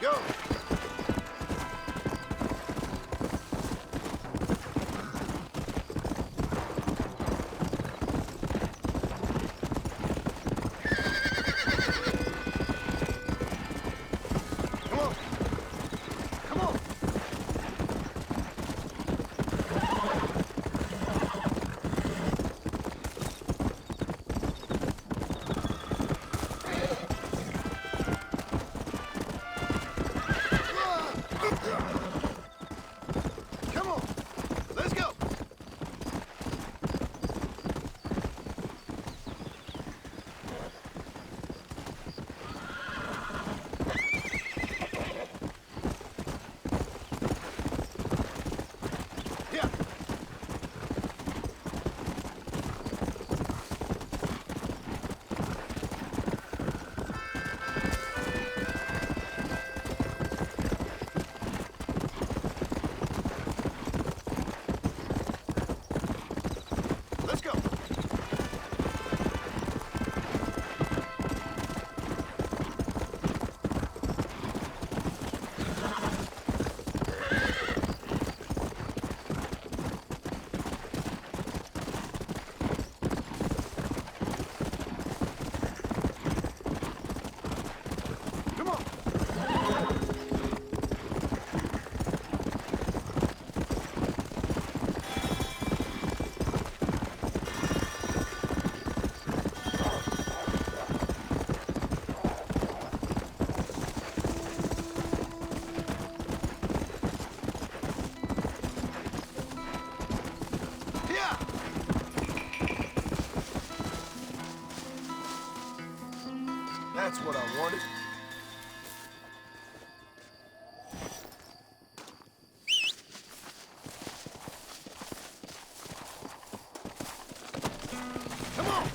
Go! That's what I wanted. Come on!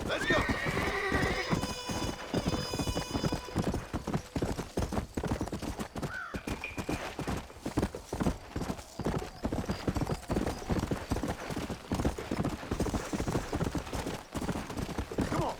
Let's go! Come on!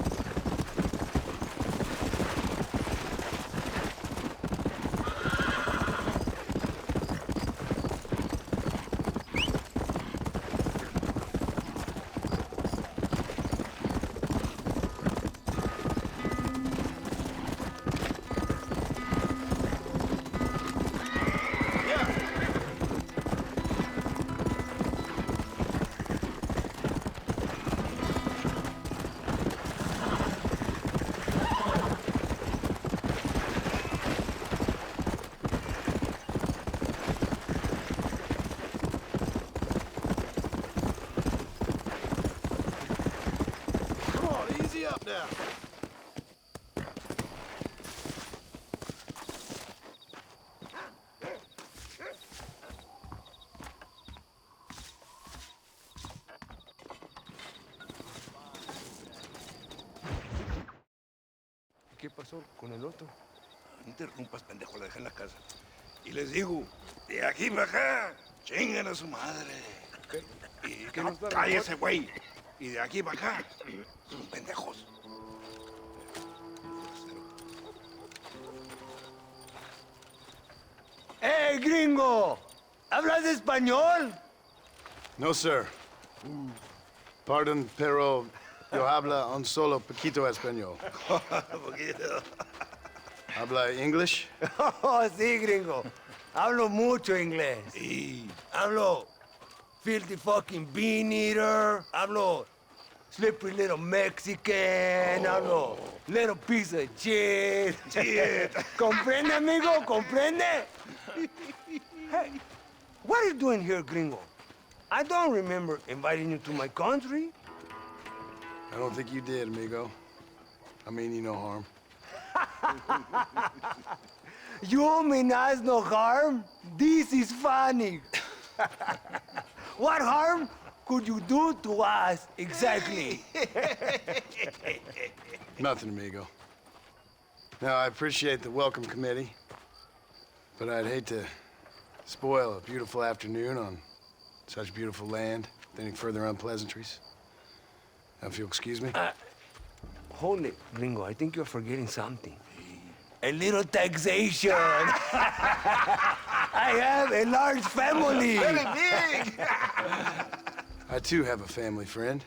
Easy up now. ¿Qué pasó con el otro? No interrumpas, pendejo, la dejé en la casa. Y les digo, de aquí para acá, chingan a su madre. Y ¿Qué nos da la cállese, güey. Y de aquí para acá, son pendejos. ¡Hey, gringo! ¿Hablas español? No, sir. Pardon, pero yo habla un solo poquito español. ¿Habla English? Oh, sí, gringo. Hablo mucho inglés. Y Hablo filthy fucking bean eater. Hablo slippery little Mexican. Hablo little piece of shit. ¿Comprende, amigo? ¿Comprende? Hey, what are you doing here, gringo? I don't remember inviting you to my country. I don't think you did, amigo. I mean you no harm. You mean us no harm? This is funny. What harm could you do to us exactly? Nothing, amigo. Now, I appreciate the welcome committee, but I'd hate to spoil a beautiful afternoon on such beautiful land with any further unpleasantries. Now, if you'll excuse me. Hold it, Gringo. I think you're forgetting something. A little taxation. I have a large family. Very big! I, too, have a family friend.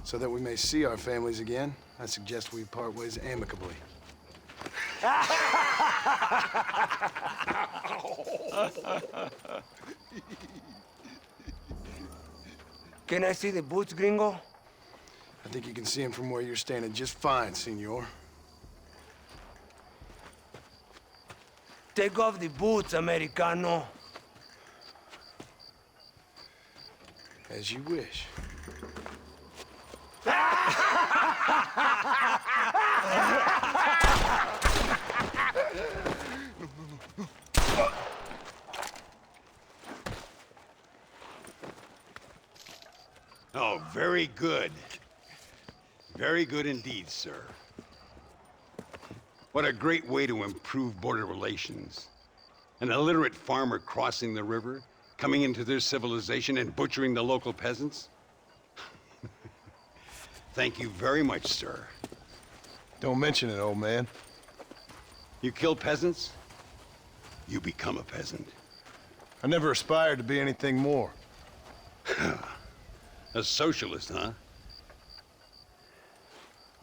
So that we may see our families again, I suggest we part ways amicably. Can I see the boots, Gringo? I think you can see him from where you're standing just fine, senor. Take off the boots, Americano. As you wish. Oh, very good. Very good indeed, sir. What a great way to improve border relations. An illiterate farmer crossing the river, coming into their civilization and butchering the local peasants? Thank you very much, sir. Don't mention it, old man. You kill peasants, you become a peasant. I never aspired to be anything more. A socialist, huh?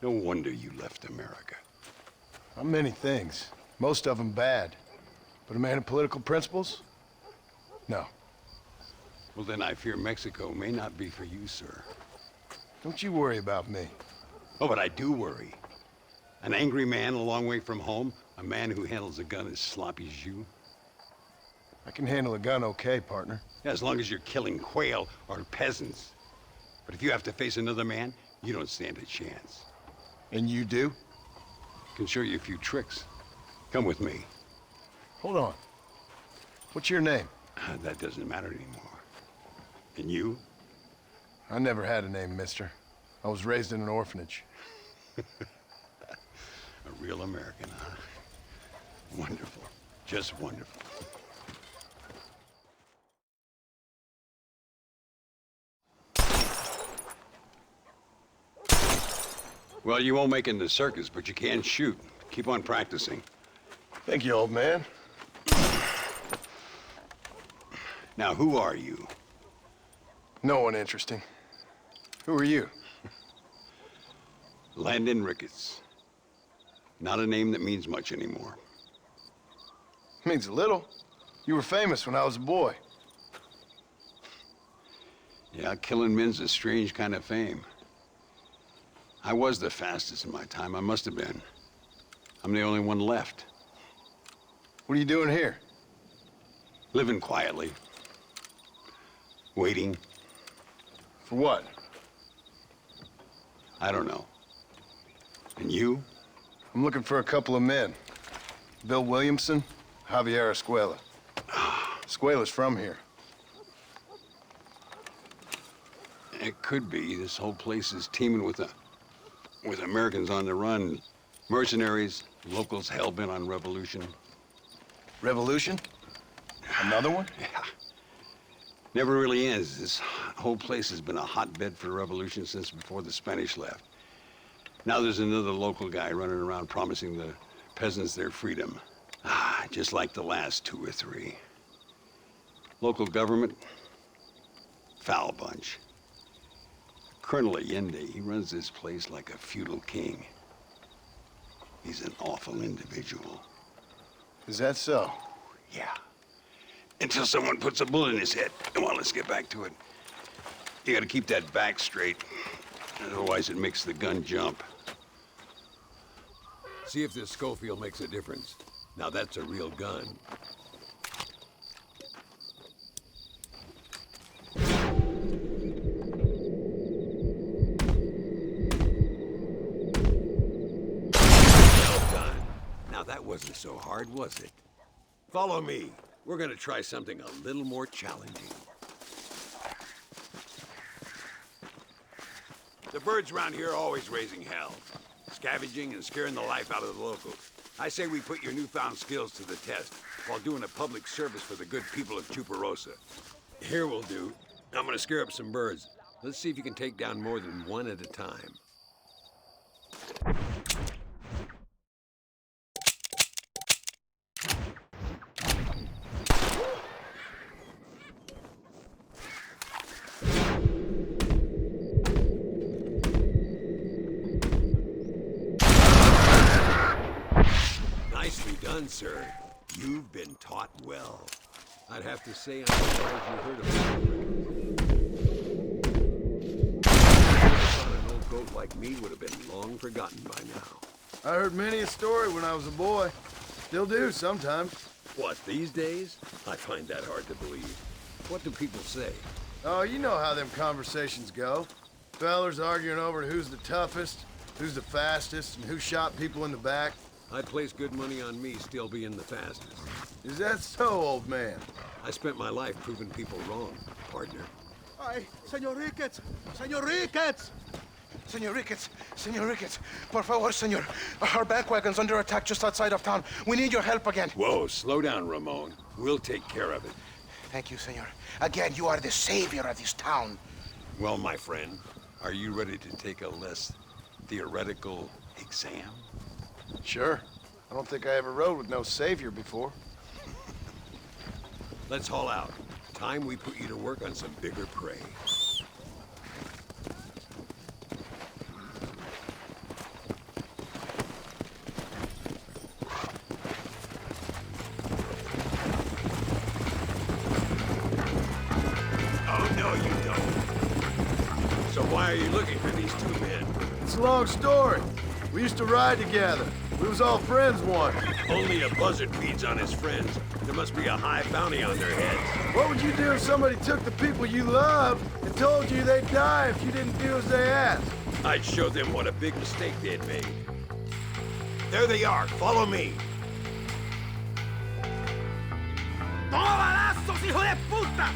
No wonder you left America. I'm many things. Most of them bad. But a man of political principles? No. Well, then I fear Mexico may not be for you, sir. Don't you worry about me. Oh, but I do worry. An angry man a long way from home, a man who handles a gun as sloppy as you. I can handle a gun okay, partner. Yeah, as long as you're killing quail or peasants. But if you have to face another man, you don't stand a chance. And you do? Can show you a few tricks. Come with me. Hold on. What's your name? That doesn't matter anymore. And you? I never had a name, mister. I was raised in an orphanage. A real American, huh? Wonderful. Just wonderful. Well, you won't make it in the circus, but you can shoot. Keep on practicing. Thank you, old man. Now, who are you? No one interesting. Who are you? Landon Ricketts. Not a name that means much anymore. Means a little. You were famous when I was a boy. Yeah, killing men's a strange kind of fame. I was the fastest in my time. I must have been. I'm the only one left. What are you doing here? Living quietly. Waiting. For what? I don't know. And you? I'm looking for a couple of men. Bill Williamson, Javier Escuela. Escuela's from here. It could be. This whole place is teeming with Americans on the run. Mercenaries, locals hell-bent on revolution. Revolution? Another one? Yeah. Never really ends. This whole place has been a hotbed for revolution since before the Spanish left. Now there's another local guy running around promising the peasants their freedom. Just like the last two or three. Local government, foul bunch. Colonel Allende, he runs this place like a feudal king. He's an awful individual. Is that so? Yeah. Until someone puts a bullet in his head. Come on, let's get back to it. You gotta keep that back straight. Otherwise it makes the gun jump. See if this Schofield makes a difference. Now that's a real gun. Well done. Now that wasn't so hard, was it? Follow me. We're gonna try something a little more challenging. The birds around here are always raising hell. scavenging and scaring the life out of the locals. I say we put your newfound skills to the test while doing a public service for the good people of Chuparosa. Here we'll do. I'm gonna scare up some birds. Let's see if you can take down more than one at a time. Nicely done, sir. You've been taught well. I'd have to say I'm surprised you heard of it. An old goat like me would have been long forgotten by now. I heard many a story when I was a boy. Still do sometimes. What, these days? I find that hard to believe. What do people say? Oh, you know how them conversations go. Fellers arguing over who's the toughest, who's the fastest, and who shot people in the back. I'd place good money on me still being the fastest. Is that so, old man? I spent my life proving people wrong, partner. Ay, Señor Ricketts! Señor Ricketts! Senor Ricketts, Senor Ricketts, por favor, senor. Our back wagon's under attack just outside of town. We need your help again. Whoa, slow down, Ramon. We'll take care of it. Thank you, senor. Again, you are the savior of this town. Well, my friend, are you ready to take a less theoretical exam? Sure. I don't think I ever rode with no savior before. Let's haul out. Time we put you to work on some bigger prey. Oh, no, you don't. So why are you looking for these two men? It's a long story. We used to ride together. We was all friends once. Only a buzzard feeds on his friends. There must be a high bounty on their heads. What would you do if somebody took the people you love and told you they'd die if you didn't do as they asked? I'd show them what a big mistake they'd made. There they are. Follow me. ¡Toma balazos, hijo de puta!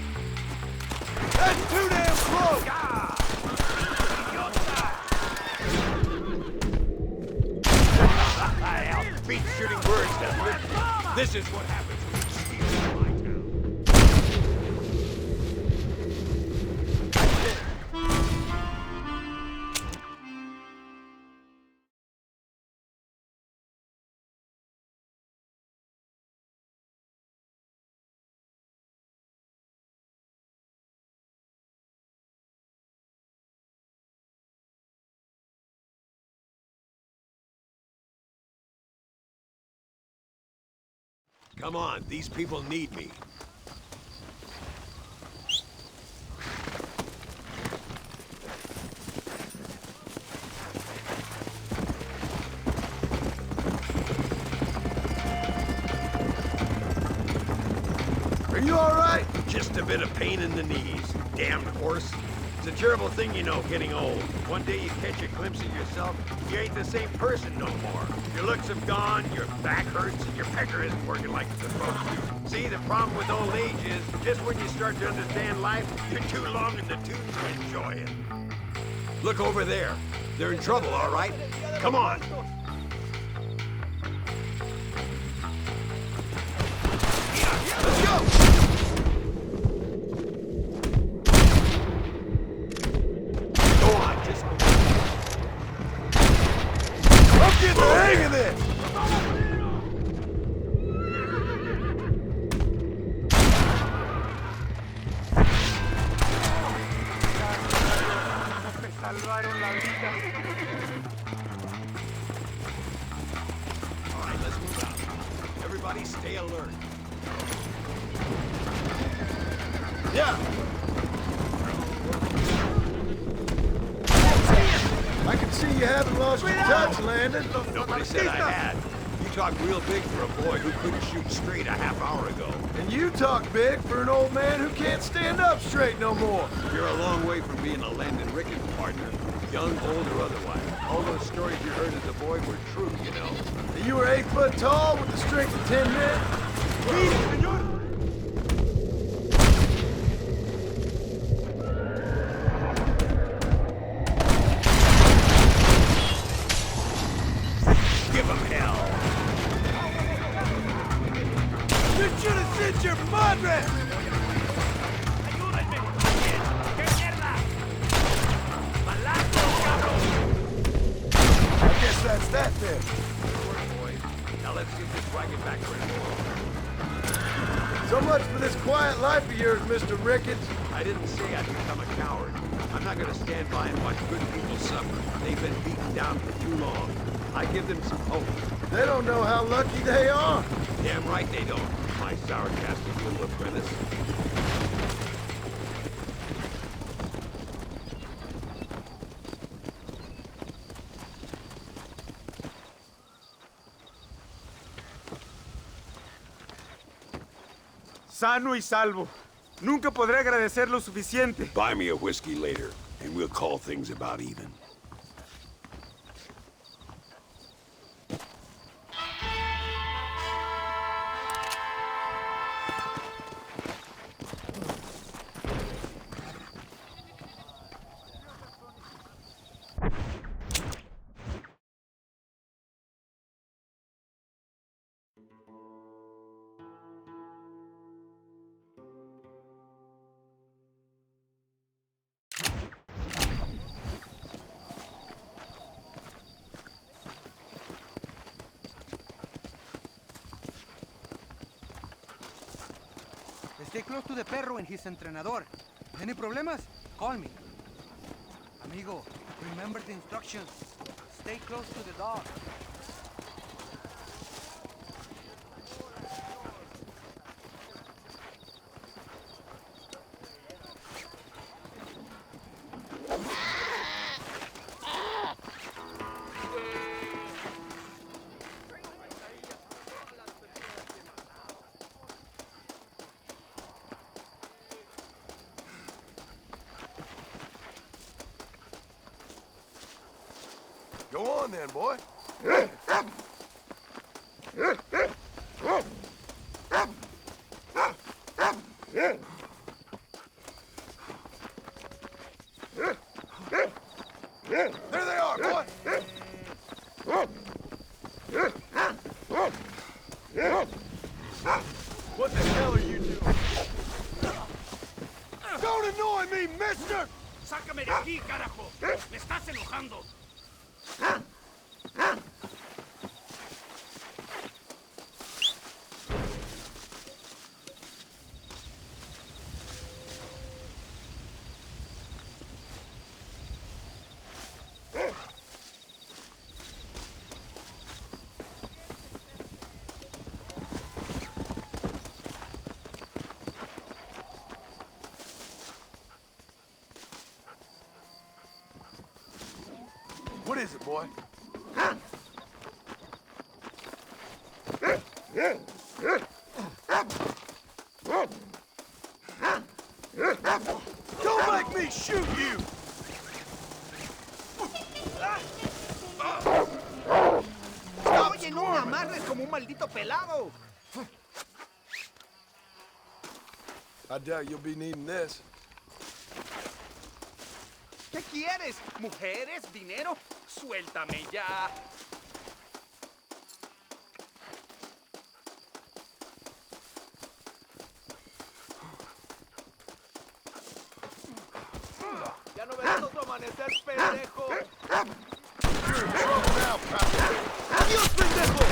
That's too damn close! Beat shooting birds, doesn't it? This is what happens when you steal my town. Come on, these people need me. Are you all right? Just a bit of pain in the knees. Damned horse. It's a terrible thing, you know, getting old. One day you catch a glimpse of yourself, you ain't the same person no more. Your looks have gone, your back hurts, and your pecker isn't working like it's supposed to. See, the problem with old age is, just when you start to understand life, you're too long in the tooth to enjoy it. Look over there. They're in trouble, all right? Come on. Let's go! Get the hang of this! All right, let's move out. Everybody stay alert. Yeah. I can see you haven't lost your touch, Landon. Nobody said I had. You talk real big for a boy who couldn't shoot straight a half hour ago. And you talk big for an old man who can't stand up straight no more. You're a long way from being a Landon Ricketts partner, young, old, or otherwise. All those stories you heard as a boy were true, you know. And you were 8 foot tall with the strength of 10 men. get this wagon back to it. So much for this quiet life of yours, Mr. Ricketts. I didn't say I'd become a coward. I'm not gonna stand by and watch good people suffer. They've been beaten down for too long. I give them some hope. They don't know how lucky they are. Damn right they don't. My sourcastic little apprentice. Sano y salvo. Nunca podré agradecer lo suficiente. Buy me a whiskey later, and we'll call things about even. Stay close to the perro and his entrenador. Any problemas? Call me. Amigo, remember the instructions. Stay close to the dog. Go on then, boy. There they are, boy. What the hell are you doing? Don't annoy me, mister! ¡Sácame de aquí, carajo! ¡Me estás enojando! What is it, boy? Don't make me shoot you! Oye, no me amarres como un maldito pelado. I doubt you'll be needing this. ¿Qué quieres? ¿Mujeres? ¿Dinero? Suéltame ya. Ya no verás otro amanecer, pendejo. You're in trouble now, pal. ¡Adiós, pendejo!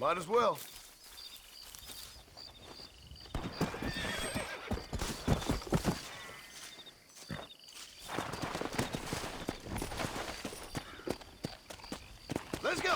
Might as well. Let's go!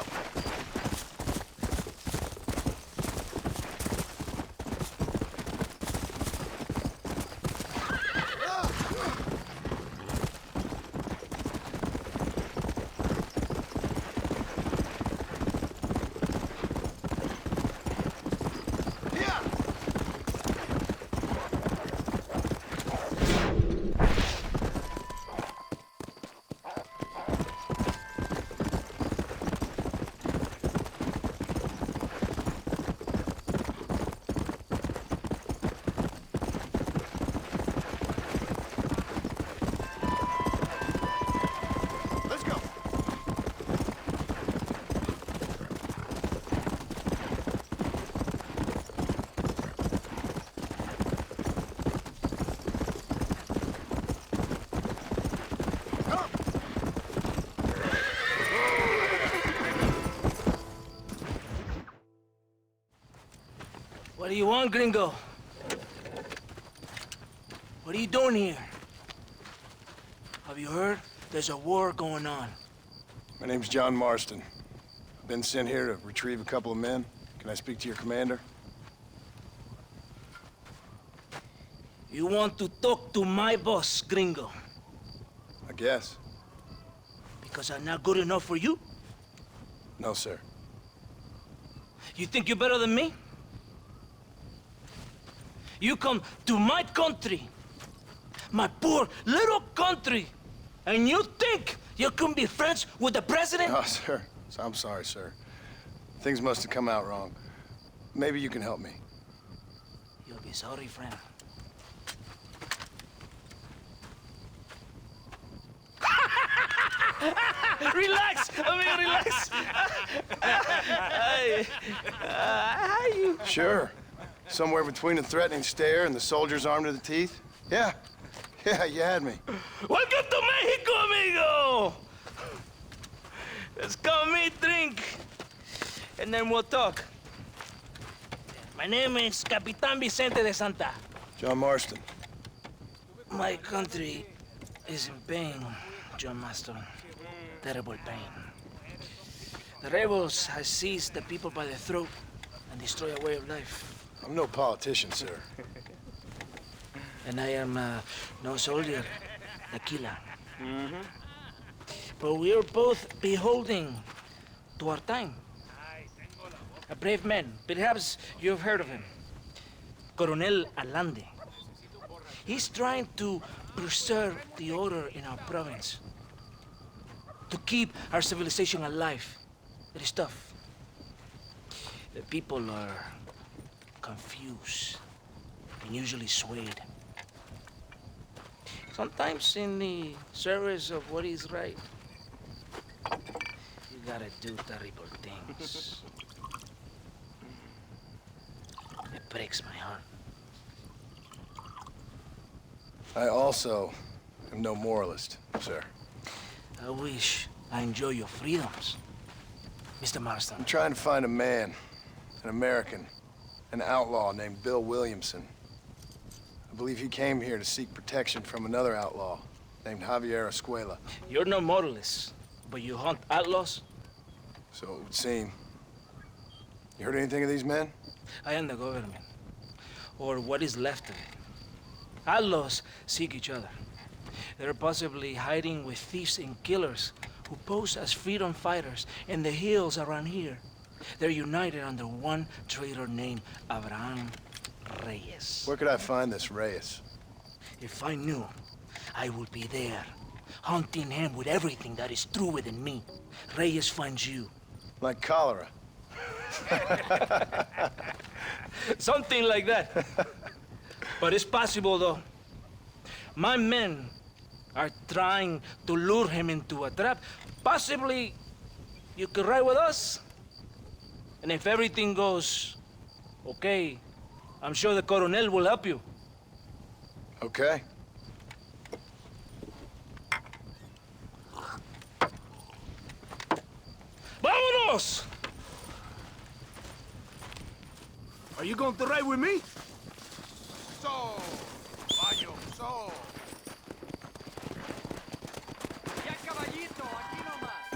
What do you want, gringo? What are you doing here? Have you heard? There's a war going on. My name's John Marston. I've been sent here to retrieve a couple of men. Can I speak to your commander? You want to talk to my boss, gringo? I guess. Because I'm not good enough for you? No, sir. You think you're better than me? You come to my country, my poor little country, and you think you can be friends with the president? Oh, sir. I'm sorry, sir. Things must have come out wrong. Maybe you can help me. You'll be sorry, friend. Relax, amigo, relax. You... Sure. Somewhere between a threatening stare and the soldier's arm to the teeth? Yeah. Yeah, you had me. Welcome to Mexico, amigo! Let's come meet, drink, and then we'll talk. My name is Capitan Vicente de Santa. John Marston. My country is in pain, John Marston. Terrible pain. The rebels have seized the people by the throat and destroy a way of life. I'm no politician, sir. And I am no soldier, a killer. But we are both beholding to our time. A brave man, perhaps you've heard of him. Coronel Allende. He's trying to preserve the order in our province. To keep our civilization alive. It is tough. The people are confused and usually swayed. Sometimes in the service of what is right, you gotta do terrible things. It breaks my heart. I also am no moralist, sir. I wish I enjoy your freedoms, Mr. Marston. I'm trying to find a man, an American, an outlaw named Bill Williamson. I believe he came here to seek protection from another outlaw named Javier Escuela. You're no moralist, but you hunt outlaws? So it would seem. You heard anything of these men? I am the government, or what is left of it. Outlaws seek each other. They're possibly hiding with thieves and killers who pose as freedom fighters in the hills around here. They're united under one traitor named Abraham Reyes. Where could I find this Reyes? If I knew, I would be there, hunting him with everything that is true within me. Reyes finds you. Like cholera. Something like that. But it's possible, though. My men are trying to lure him into a trap. Possibly you could ride with us. And if everything goes okay, I'm sure the Coronel will help you. Okay. ¡Vámonos! Are you going to ride with me? So, baño, so. Ya, caballito, aquí nomás.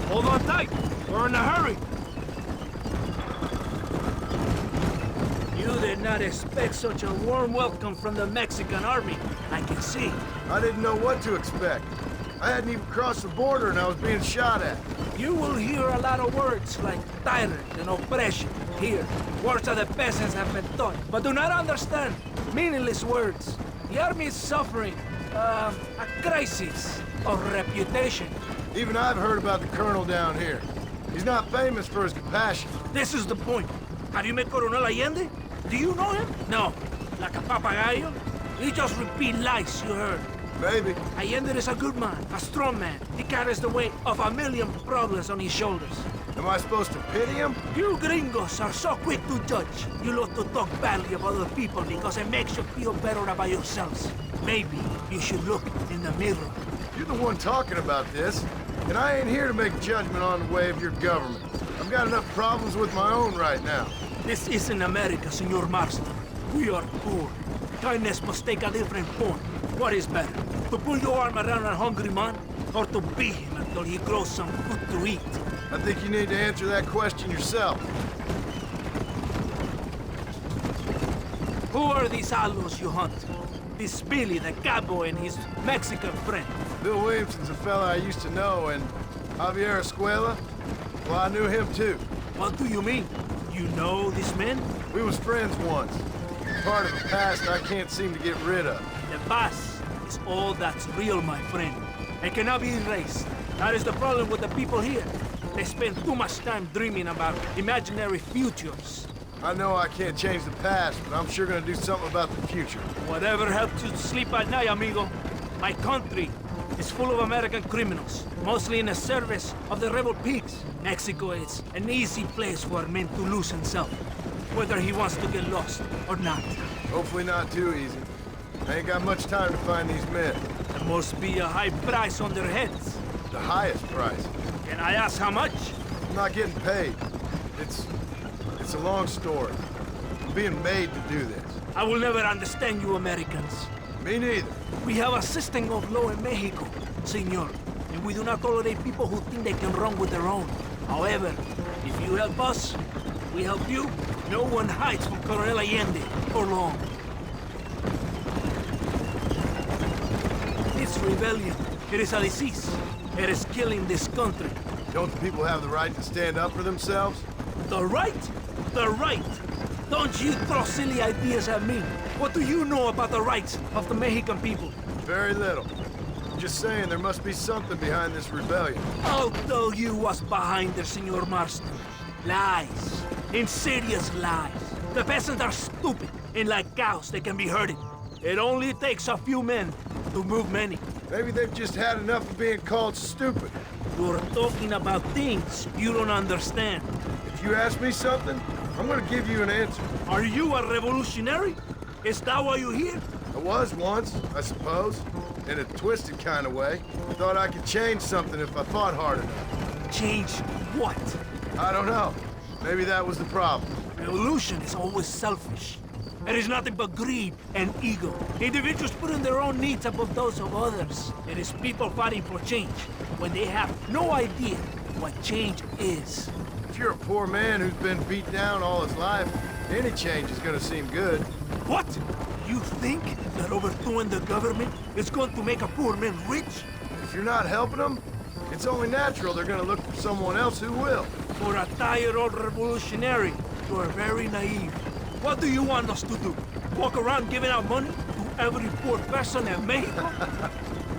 Hold on tight. We're in a hurry. You did not expect such a warm welcome from the Mexican army, I can see. I didn't know what to expect. I hadn't even crossed the border and I was being shot at. You will hear a lot of words like tyrant and oppression here. Words that the peasants have been taught, but do not understand. Meaningless words. The army is suffering a crisis of reputation. Even I've heard about the colonel down here. He's not famous for his compassion. This is the point. Have you met Coronel Allende? Do you know him? No. Like a papagayo? He just repeat lies you heard. Maybe. Allende is a good man, a strong man. He carries the weight of a million problems on his shoulders. Am I supposed to pity him? You gringos are so quick to judge. You love to talk badly about other people because it makes you feel better about yourselves. Maybe you should look in the mirror. You're the one talking about this, and I ain't here to make judgment on the way of your government. I've got enough problems with my own right now. This isn't America, Senor Marston. We are poor. Kindness must take a different form. What is better, to pull your arm around a hungry man, or to beat him until he grows some food to eat? I think you need to answer that question yourself. Who are these outlaws you hunt? This Billy, the cowboy, and his Mexican friend. Bill Williamson's a fella I used to know, and Javier Escuela, well, I knew him too. What do you mean? You know these men? We was friends once. Part of a past I can't seem to get rid of. The past is all that's real, my friend. It cannot be erased. That is the problem with the people here. They spend too much time dreaming about imaginary futures. I know I can't change the past, but I'm sure gonna do something about the future. Whatever helps you sleep at night, amigo. My country is full of American criminals, mostly in the service of the rebel pigs. Mexico is an easy place for a man to lose himself, whether he wants to get lost or not. Hopefully not too easy. I ain't got much time to find these men. There must be a high price on their heads. The highest price. Can I ask how much? I'm not getting paid. It's a long story. I'm being made to do this. I will never understand you Americans. Me neither. We have a system of law in Mexico, senor, and we do not tolerate people who think they can run with their own. However, if you help us, we help you. No one hides from Coronel Allende for long. It's rebellion. It is a disease. It is killing this country. Don't the people have the right to stand up for themselves? The right? The right! Don't you throw silly ideas at me. What do you know about the rights of the Mexican people? Very little. I'm just saying there must be something behind this rebellion. I'll tell you what's behind there, Senor Marston. Lies. Insidious lies. The peasants are stupid, and like cows, they can be herded. It only takes a few men to move many. Maybe they've just had enough of being called stupid. You're talking about things you don't understand. If you ask me something, I'm gonna give you an answer. Are you a revolutionary? Is that why you're here? I was once, I suppose. In a twisted kind of way. Thought I could change something if I fought hard enough. Change what? I don't know. Maybe that was the problem. Revolution is always selfish. It is nothing but greed and ego. Individuals putting their own needs above those of others. It is people fighting for change when they have no idea what change is. If you're a poor man who's been beat down all his life, any change is gonna seem good. What? You think that overthrowing the government is going to make a poor man rich? If you're not helping them, it's only natural they're gonna look for someone else who will. For a tired old revolutionary, you are very naive. What do you want us to do? Walk around giving out money to every poor person in Mexico?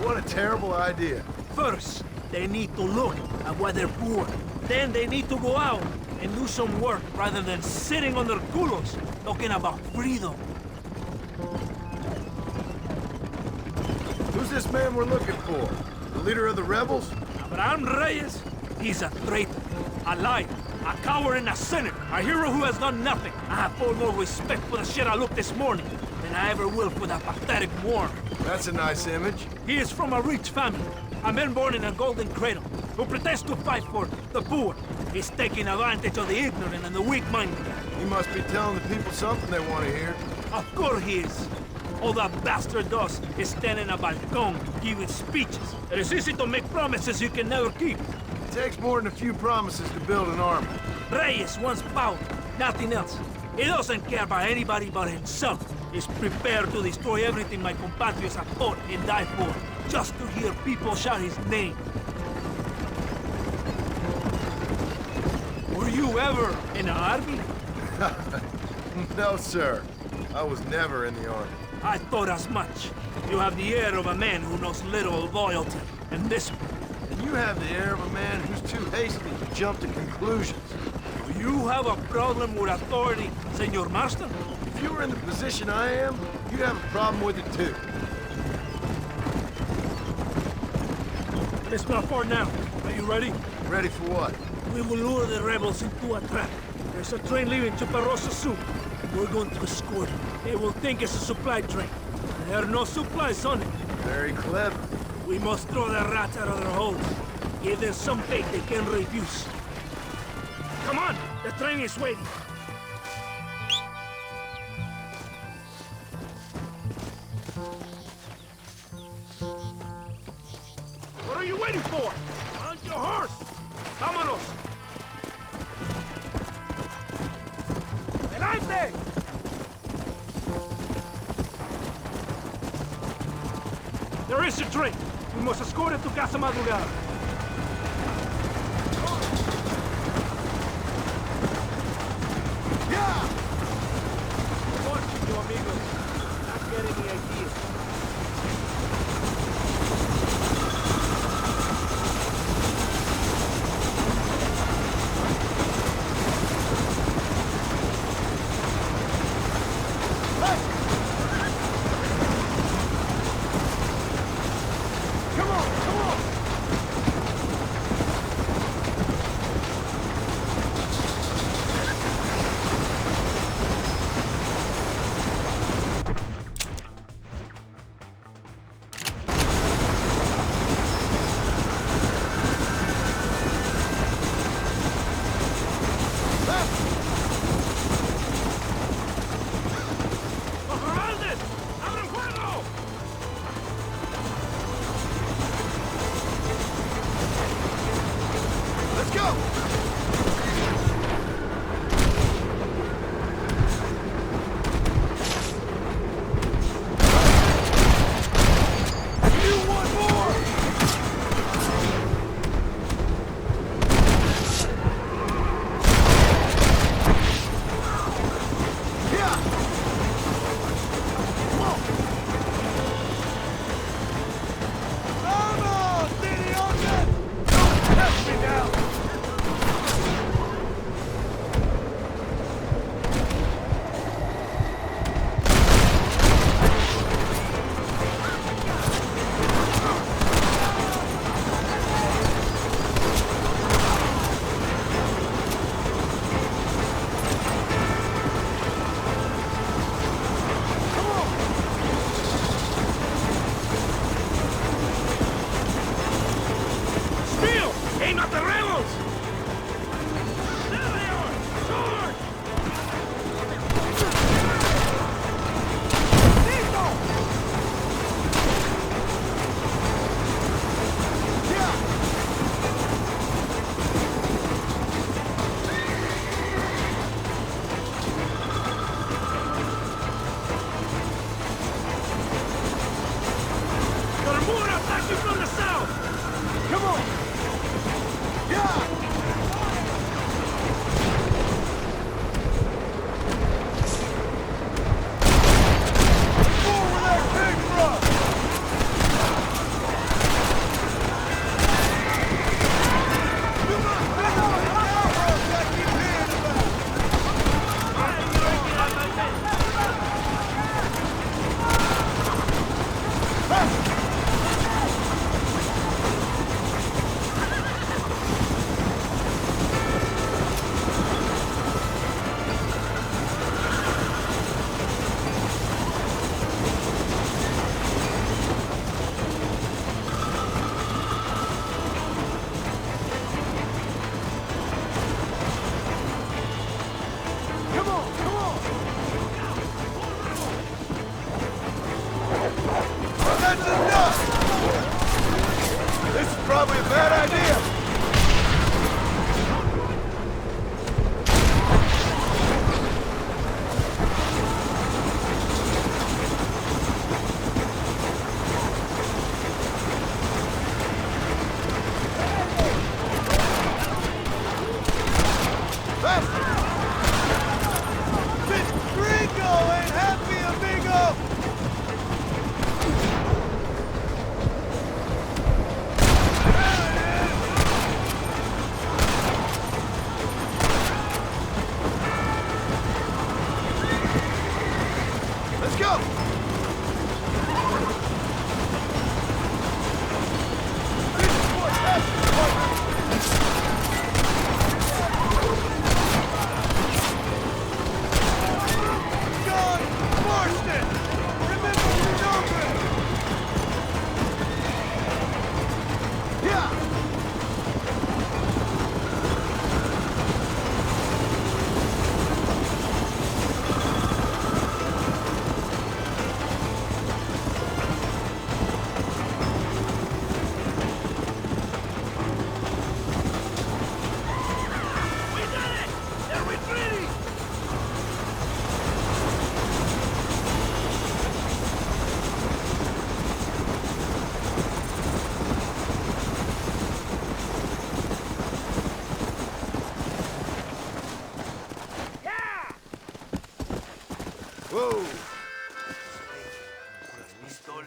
What a terrible idea. First, they need to look at why they're poor. Then they need to go out and do some work rather than sitting on their culos talking about freedom. Who's this man we're looking for? The leader of the rebels? Abraham Reyes, he's a traitor. A liar, a coward, and a sinner. A hero who has done nothing. I have far more respect for the shit I looked this morning than I ever will for that pathetic worm. That's a nice image. He is from a rich family. A man born in a golden cradle, who pretends to fight for the poor. He's taking advantage of the ignorant and the weak-minded. He must be telling the people something they want to hear. Of course he is. All that bastard does is stand in a balcony giving speeches. It is easy to make promises you can never keep. It takes more than a few promises to build an army. Reyes wants power, nothing else. He doesn't care about anybody but himself. He's prepared to destroy everything my compatriots have fought and died for, just to hear people shout his name. Were you ever in the army? No, sir. I was never in the army. I thought as much. You have the air of a man who knows little loyalty and discipline. And you have the air of a man who's too hasty to jump to conclusions. Do you have a problem with authority, Senor Marston? If you were in the position I am, you'd have a problem with it too. It's not far now. Are you ready? Ready for what? We will lure the rebels into a trap. There's a train leaving Chuparosa soon. We're going to escort it. They will think it's a supply train. There are no supplies on it. Very clever. We must throw the rats out of their holes. Give them some bait they can refuse. Come on! The train is waiting. What are you waiting for? On your horse! Vámonos! Adelante! There is a train. We must escort it to Casa Madrugada. Yeah! Watch you, amigos. Not get any ideas.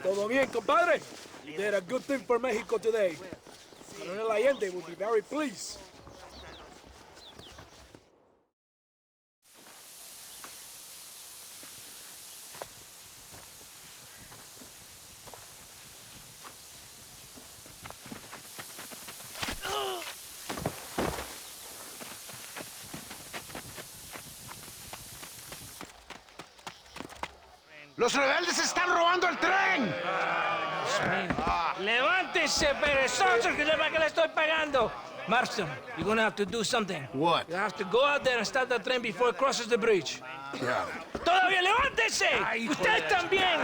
Todo bien, compadre? You did a good thing for Mexico today. Colonel Allende will be very pleased. ¡Los rebeldes están robando el tren! ¡Levántese, perezosos, que le estoy pagando! Marston, you're gonna have to do something. What? You have to go out there and stop the train before it crosses the bridge. ¡Todavía levántese! ¡Usted también!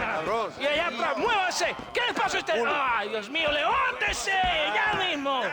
Y allá atrás, muévase. ¿Qué les pasa a usted? ¡Ay, Dios mío, levántese! ¡Ya mismo!